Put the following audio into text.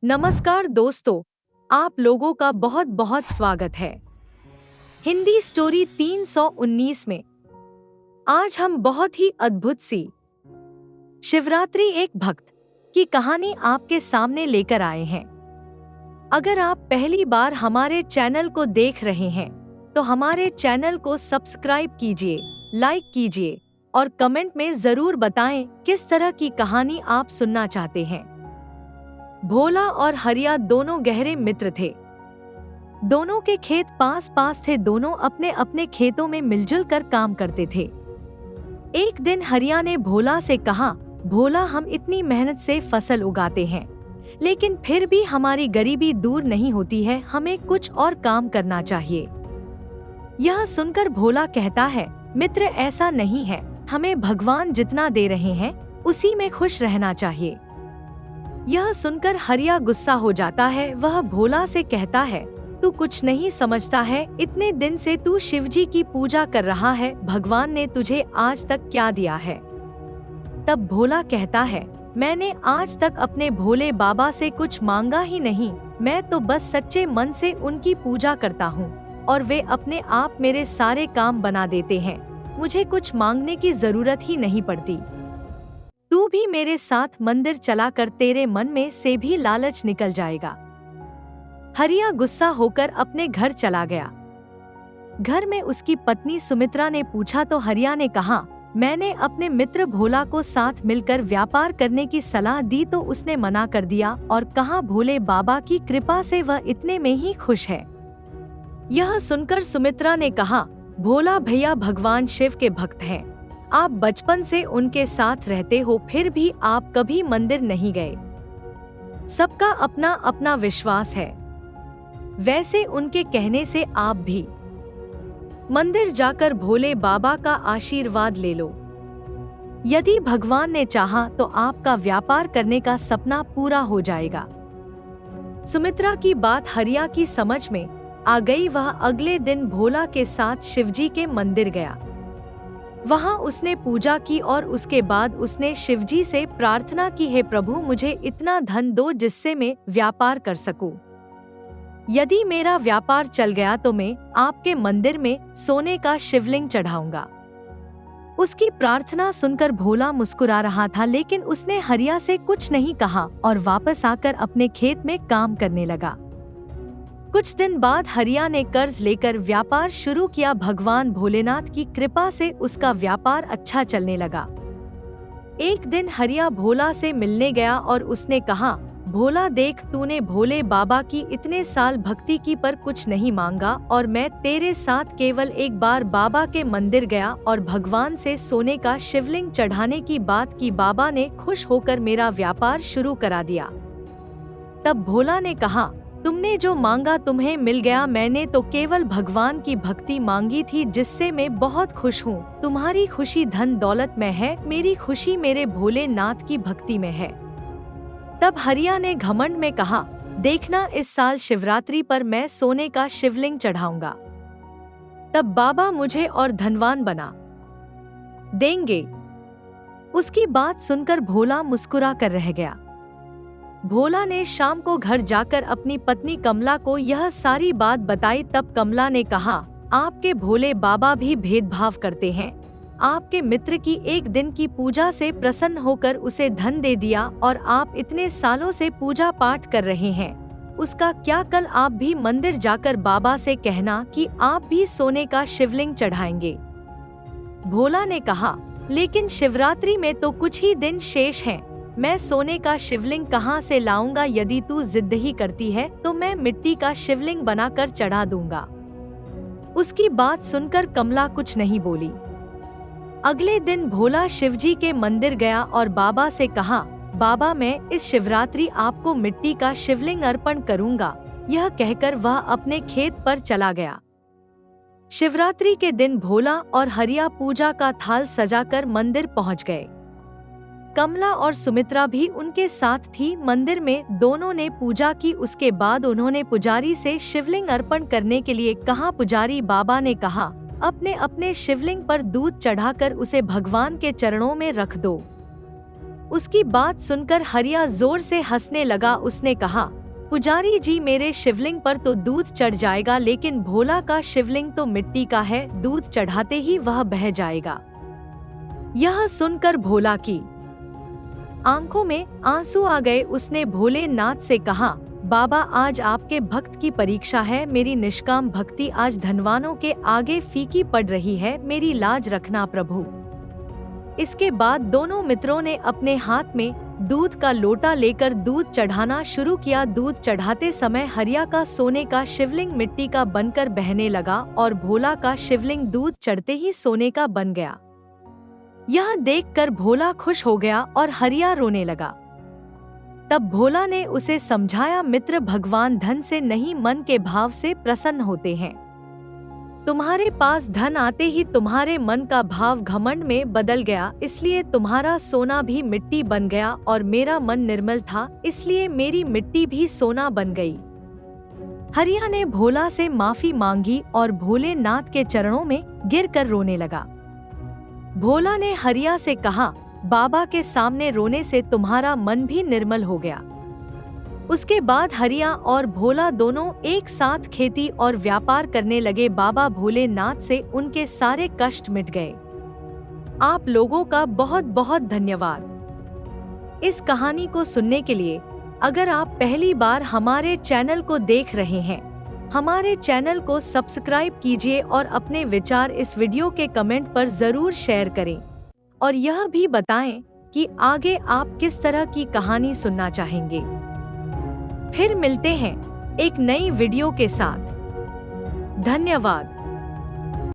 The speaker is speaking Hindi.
नमस्कार दोस्तों, आप लोगों का बहुत बहुत स्वागत है हिंदी स्टोरी 319 में। आज हम बहुत ही अद्भुत सी शिवरात्रि एक भक्त की कहानी आपके सामने लेकर आए हैं। अगर आप पहली बार हमारे चैनल को देख रहे हैं तो हमारे चैनल को सब्सक्राइब कीजिए, लाइक कीजिए और कमेंट में जरूर बताएं किस तरह की कहानी आप सुनना चाहते हैं। भोला और हरिया दोनों गहरे मित्र थे। दोनों के खेत पास पास थे। दोनों अपने अपने खेतों में मिलजुल कर काम करते थे। एक दिन हरिया ने भोला से कहा, भोला, हम इतनी मेहनत से फसल उगाते हैं, लेकिन फिर भी हमारी गरीबी दूर नहीं होती है। हमें कुछ और काम करना चाहिए। यह सुनकर भोला कहता है, मित्र, ऐसा नहीं है। हमें भगवान जितना दे रहे हैं उसी में खुश रहना चाहिए। यह सुनकर हरिया गुस्सा हो जाता है। वह भोला से कहता है, तू कुछ नहीं समझता है। इतने दिन से तू शिवजी की पूजा कर रहा है। भगवान ने तुझे आज तक क्या दिया है? तब भोला कहता है, मैंने आज तक अपने भोले बाबा से कुछ मांगा ही नहीं। मैं तो बस सच्चे मन से उनकी पूजा करता हूँ और वे अपने आप मेरे सारे काम बना देते हैं। मुझे कुछ मांगने की जरूरत ही नहीं पड़ती। तू भी मेरे साथ मंदिर चला कर, तेरे मन में से भी लालच निकल जाएगा। हरिया गुस्सा होकर अपने घर चला गया। घर में उसकी पत्नी सुमित्रा ने पूछा तो हरिया ने कहा, मैंने अपने मित्र भोला को साथ मिलकर व्यापार करने की सलाह दी तो उसने मना कर दिया और कहा भोले बाबा की कृपा से वह इतने में ही खुश है। यह सुनकर सुमित्रा ने कहा, भोला भैया भगवान शिव के भक्त हैं। आप बचपन से उनके साथ रहते हो, फिर भी आप कभी मंदिर नहीं गए। सबका अपना अपना विश्वास है। वैसे उनके कहने से आप भी मंदिर जाकर भोले बाबा का आशीर्वाद ले लो। यदि भगवान ने चाहा तो आपका व्यापार करने का सपना पूरा हो जाएगा। सुमित्रा की बात हरिया की समझ में आ गई। वह अगले दिन भोला के साथ शिवजी के मंदिर गया। वहां उसने पूजा की और उसके बाद उसने शिवजी से प्रार्थना की, हे प्रभु, मुझे इतना धन दो जिससे मैं व्यापार कर सकूं। यदि मेरा व्यापार चल गया तो मैं आपके मंदिर में सोने का शिवलिंग चढ़ाऊंगा। उसकी प्रार्थना सुनकर भोला मुस्कुरा रहा था, लेकिन उसने हरिया से कुछ नहीं कहा और वापस आकर अपने खेत में काम करने लगा। कुछ दिन बाद हरिया ने कर्ज लेकर व्यापार शुरू किया। भगवान भोलेनाथ की कृपा से उसका व्यापार अच्छा चलने लगा। एक दिन हरिया भोला से मिलने गया और उसने कहा, भोला देख, तूने भोले बाबा की इतने साल भक्ति की पर कुछ नहीं मांगा और मैं तेरे साथ केवल एक बार बाबा के मंदिर गया और भगवान से सोने का शिवलिंग चढ़ाने की बात की। बाबा ने खुश होकर मेरा व्यापार शुरू करा दिया। तब भोला ने कहा, तुमने जो मांगा तुम्हें मिल गया। मैंने तो केवल भगवान की भक्ति मांगी थी जिससे मैं बहुत खुश हूँ। तुम्हारी खुशी धन दौलत में है, मेरी खुशी मेरे भोलेनाथ की भक्ति में है। तब हरिया ने घमंड में कहा, देखना, इस साल शिवरात्रि पर मैं सोने का शिवलिंग चढ़ाऊंगा। तब बाबा मुझे और धनवान बना देंगे। उसकी बात सुनकर भोला मुस्कुरा कर रह गया। भोला ने शाम को घर जाकर अपनी पत्नी कमला को यह सारी बात बताई। तब कमला ने कहा, आपके भोले बाबा भी भेदभाव करते हैं। आपके मित्र की एक दिन की पूजा से प्रसन्न होकर उसे धन दे दिया और आप इतने सालों से पूजा पाठ कर रहे हैं, उसका क्या? कल आप भी मंदिर जाकर बाबा से कहना कि आप भी सोने का शिवलिंग चढ़ाएंगे। भोला ने कहा, लेकिन शिवरात्रि में तो कुछ ही दिन शेष हैं। मैं सोने का शिवलिंग कहाँ से लाऊंगा? यदि तू जिद ही करती है तो मैं मिट्टी का शिवलिंग बनाकर चढ़ा दूंगा। उसकी बात सुनकर कमला कुछ नहीं बोली। अगले दिन भोला शिवजी के मंदिर गया और बाबा से कहा, बाबा, मैं इस शिवरात्रि आपको मिट्टी का शिवलिंग अर्पण करूंगा। यह कहकर वह अपने खेत पर चला गया। शिवरात्रि के दिन भोला और हरिया पूजा का थाल सजाकर मंदिर पहुंच गए। कमला और सुमित्रा भी उनके साथ थी। मंदिर में दोनों ने पूजा की। उसके बाद उन्होंने पुजारी से शिवलिंग अर्पण करने के लिए कहा। पुजारी बाबा ने कहा, अपने अपने शिवलिंग पर दूध चढ़ाकर उसे भगवान के चरणों में रख दो। उसकी बात सुनकर हरिया जोर से हंसने लगा। उसने कहा, पुजारी जी, मेरे शिवलिंग पर तो दूध चढ़ जाएगा, लेकिन भोला का शिवलिंग तो मिट्टी का है, दूध चढ़ाते ही वह बह जाएगा। यह सुनकर भोला की आंखों में आंसू आ गए। उसने भोलेनाथ से कहा, बाबा, आज आपके भक्त की परीक्षा है। मेरी निष्काम भक्ति आज धनवानों के आगे फीकी पड़ रही है, मेरी लाज रखना प्रभु। इसके बाद दोनों मित्रों ने अपने हाथ में दूध का लोटा लेकर दूध चढ़ाना शुरू किया। दूध चढ़ाते समय हरिया का सोने का शिवलिंग मिट्टी का बनकर बहने लगा और भोला का शिवलिंग दूध चढ़ते ही सोने का बन गया। यह देखकर भोला खुश हो गया और हरिया रोने लगा। तब भोला ने उसे समझाया, मित्र, भगवान धन से नहीं, मन के भाव से प्रसन्न होते हैं। तुम्हारे पास धन आते ही तुम्हारे मन का भाव घमंड में बदल गया, इसलिए तुम्हारा सोना भी मिट्टी बन गया, और मेरा मन निर्मल था, इसलिए मेरी मिट्टी भी सोना बन गई। हरिया ने भोला से माफी मांगी और भोलेनाथ के चरणों में गिरकर रोने लगा। भोला ने हरिया से कहा, बाबा के सामने रोने से तुम्हारा मन भी निर्मल हो गया। उसके बाद हरिया और भोला दोनों एक साथ खेती और व्यापार करने लगे। बाबा भोलेनाथ से उनके सारे कष्ट मिट गए। आप लोगों का बहुत बहुत धन्यवाद इस कहानी को सुनने के लिए। अगर आप पहली बार हमारे चैनल को देख रहे हैं, हमारे चैनल को सब्सक्राइब कीजिए और अपने विचार इस वीडियो के कमेंट पर जरूर शेयर करें, और यह भी बताएं कि आगे आप किस तरह की कहानी सुनना चाहेंगे। फिर मिलते हैं एक नई वीडियो के साथ। धन्यवाद।